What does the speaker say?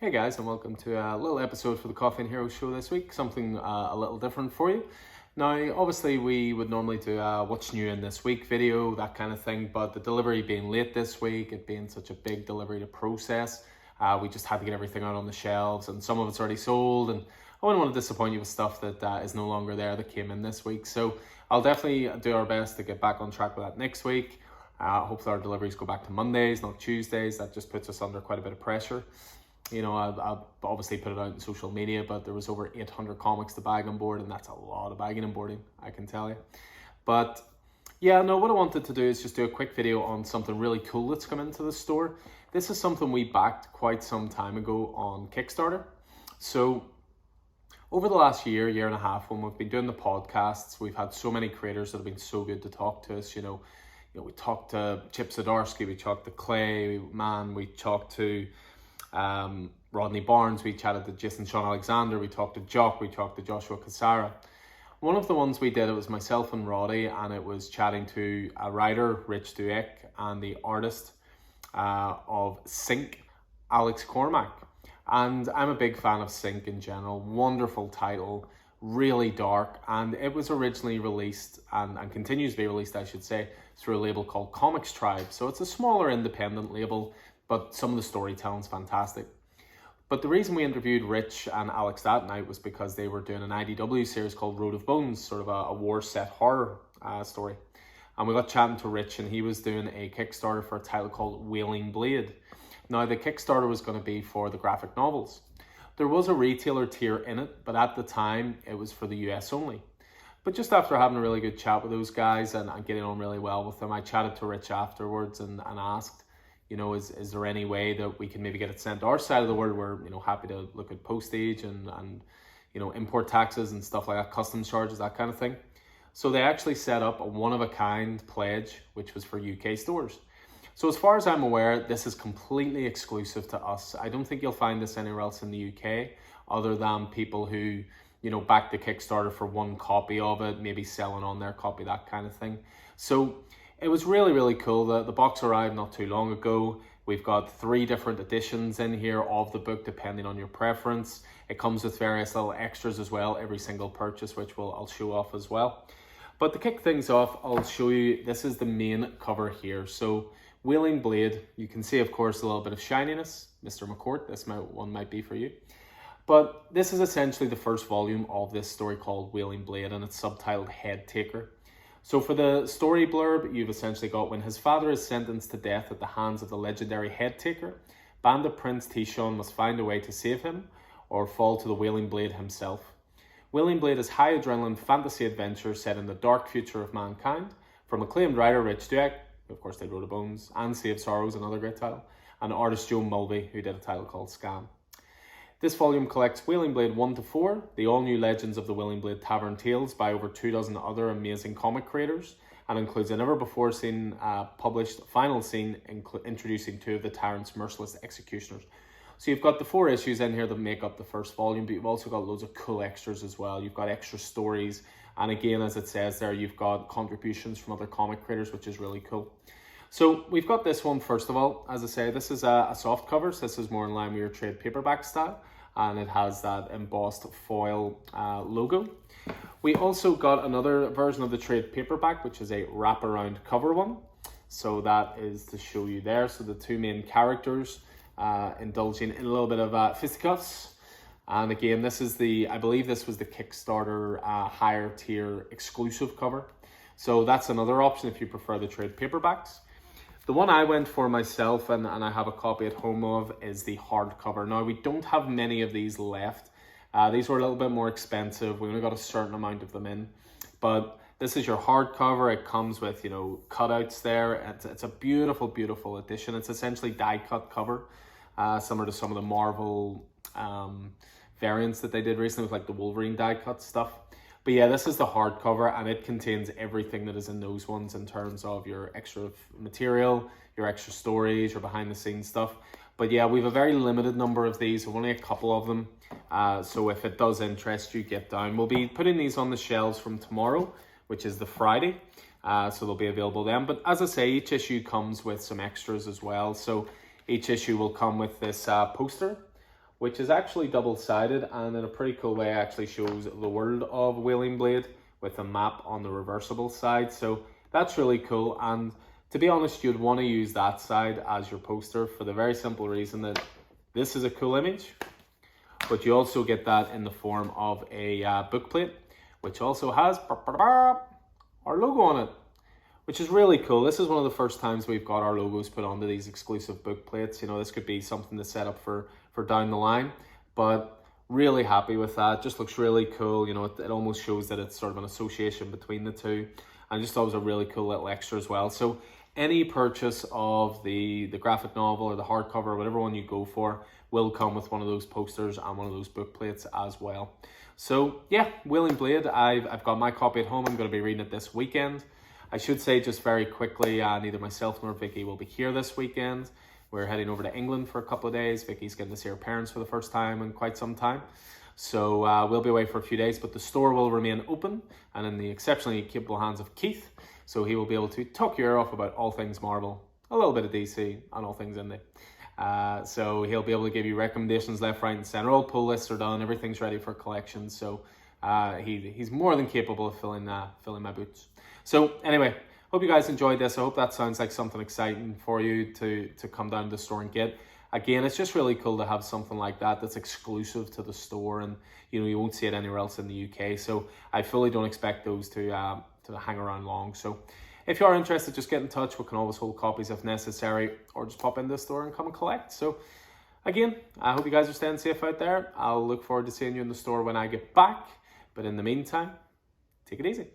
Hey guys, and welcome to a little episode for the Coffee and Hero show this week. Something a little different for you. Now, obviously, we would normally do a what's new in this week video, that kind of thing, but the delivery being late this week, it being such a big delivery to process, we just had to get everything out on the shelves, and some of it's already sold, and I wouldn't want to disappoint you with stuff that is no longer there that came in this week. So I'll definitely do our best to get back on track with that next week. Hopefully our deliveries go back to Mondays, not Tuesdays. That just puts us under quite a bit of pressure. You know, I've obviously put it out in social media, but there was over 800 comics to bag on board, and that's a lot of bagging and boarding, I can tell you. But yeah, no, what I wanted to do is just do a quick video on something really cool that's come into the store. This is something we backed quite some time ago on Kickstarter. So over the last year and a half, when we've been doing the podcasts, we've had so many creators that have been so good to talk to us. You know, we talked to Chip Zdarsky, we talked to Clay, we talked to Rodney Barnes, we chatted to Jason Sean Alexander, we talked to Jock, we talked to Joshua Cassara. One of the ones we did, it was myself and Roddy, and it was chatting to a writer, Rich Dueck, and the artist of Sync, Alex Cormack. And I'm a big fan of Sync in general. Wonderful title, really dark, and it was originally released and continues to be released, I should say, through a label called Comics Tribe. So it's a smaller independent label, but some of the storytelling's fantastic. But the reason we interviewed Rich and Alex that night was because they were doing an IDW series called Road of Bones, sort of a war set horror story. And we got chatting to Rich, and he was doing a Kickstarter for a title called Wailing Blade. Now, the Kickstarter was going to be for the graphic novels. There was a retailer tier in it, but at the time, it was for the US only. But just after having a really good chat with those guys and getting on really well with them, I chatted to Rich afterwards and asked, you know, is there any way that we can maybe get it sent to our side of the world? We're, you know, happy to look at postage and you know, import taxes and stuff like that, customs charges, that kind of thing. So they actually set up a one-of-a-kind pledge, which was for UK stores. So as far as I'm aware, this is completely exclusive to us. I don't think you'll find this anywhere else in the UK, other than people who, you know, back the Kickstarter for one copy of it, maybe selling on their copy, that kind of thing. So it was really, really cool. The box arrived not too long ago. We've got 3 different editions in here of the book, depending on your preference. It comes with various little extras as well, every single purchase, which I'll show off as well. But to kick things off, I'll show you, this is the main cover here. So Wailing Blade, you can see, of course, a little bit of shininess. Mr. McCourt, this one might be for you. But this is essentially the first volume of this story called Wailing Blade, and it's subtitled Head Taker. So for the story blurb, you've essentially got, when his father is sentenced to death at the hands of the legendary Head Taker, Bandit Prince Tishon must find a way to save him or fall to the Wailing Blade himself. Wailing Blade is high adrenaline fantasy adventure set in the dark future of mankind from acclaimed writer Rich Dueck, who of course did Road of Bones, and Save Sorrows, another great title, and artist Joe Mulvey, who did a title called Scam. This volume collects Wailing Blade 1-4, the all-new Legends of the Wailing Blade Tavern Tales by over 24 other amazing comic creators, and includes a never-before-seen published final scene introducing 2 of the tyrant's merciless executioners. So you've got the 4 issues in here that make up the first volume, but you've also got loads of cool extras as well. You've got extra stories, and again, as it says there, you've got contributions from other comic creators, which is really cool. So we've got this one, first of all. As I say, this is a soft cover, so this is more in line with your trade paperback style, and it has that embossed foil logo. We also got another version of the trade paperback, which is a wraparound cover one. So that is to show you there. So the 2 main characters indulging in a little bit of fisticuffs. And again, this is I believe this was the Kickstarter higher tier exclusive cover. So that's another option if you prefer the trade paperbacks. The one I went for myself, and I have a copy at home of, is the hardcover. Now, we don't have many of these left. These were a little bit more expensive. We only got a certain amount of them in. But this is your hardcover. It comes with, you know, cutouts there. It's a beautiful, beautiful edition. It's essentially die-cut cover, similar to some of the Marvel variants that they did recently with like the Wolverine die-cut stuff. But yeah, this is the hardcover, and it contains everything that is in those ones in terms of your extra material, your extra stories, your behind-the-scenes stuff. But yeah, we have a very limited number of these, only a couple of them. So if it does interest you, get down. We'll be putting these on the shelves from tomorrow, which is the Friday. So they'll be available then. But as I say, each issue comes with some extras as well. So each issue will come with this poster which is actually double-sided and in a pretty cool way actually shows the world of Wailing Blade with a map on the reversible side. So that's really cool, and to be honest, you'd want to use that side as your poster for the very simple reason that this is a cool image, but you also get that in the form of a bookplate, which also has our logo on it, which is really cool. This is one of the first times we've got our logos put onto these exclusive book plates. You know, this could be something to set up for down the line, but really happy with that. Just looks really cool. You know, it almost shows that it's sort of an association between the two. I just thought it was a really cool little extra as well. So any purchase of the graphic novel or the hardcover, whatever one you go for, will come with one of those posters and one of those book plates as well. So yeah, Wailing Blade, I've got my copy at home. I'm going to be reading it this weekend. I should say just very quickly, neither myself nor Vicky will be here this weekend. We're heading over to England for a couple of days. Vicky's getting to see her parents for the first time in quite some time. So we'll be away for a few days, but the store will remain open and in the exceptionally capable hands of Keith. So he will be able to talk your ear off about all things Marvel, a little bit of DC, and all things indie. So he'll be able to give you recommendations left, right, and center. All pull lists are done. Everything's ready for collection. So he's more than capable of filling my boots. So anyway, hope you guys enjoyed this. I hope that sounds like something exciting for you to come down to the store and get. Again, it's just really cool to have something like that that's exclusive to the store, and you know, you won't see it anywhere else in the UK. So I fully don't expect those to hang around long. So if you are interested, just get in touch. We can always hold copies if necessary, or just pop into the store and come and collect. So again, I hope you guys are staying safe out there. I'll look forward to seeing you in the store when I get back. But in the meantime, take it easy.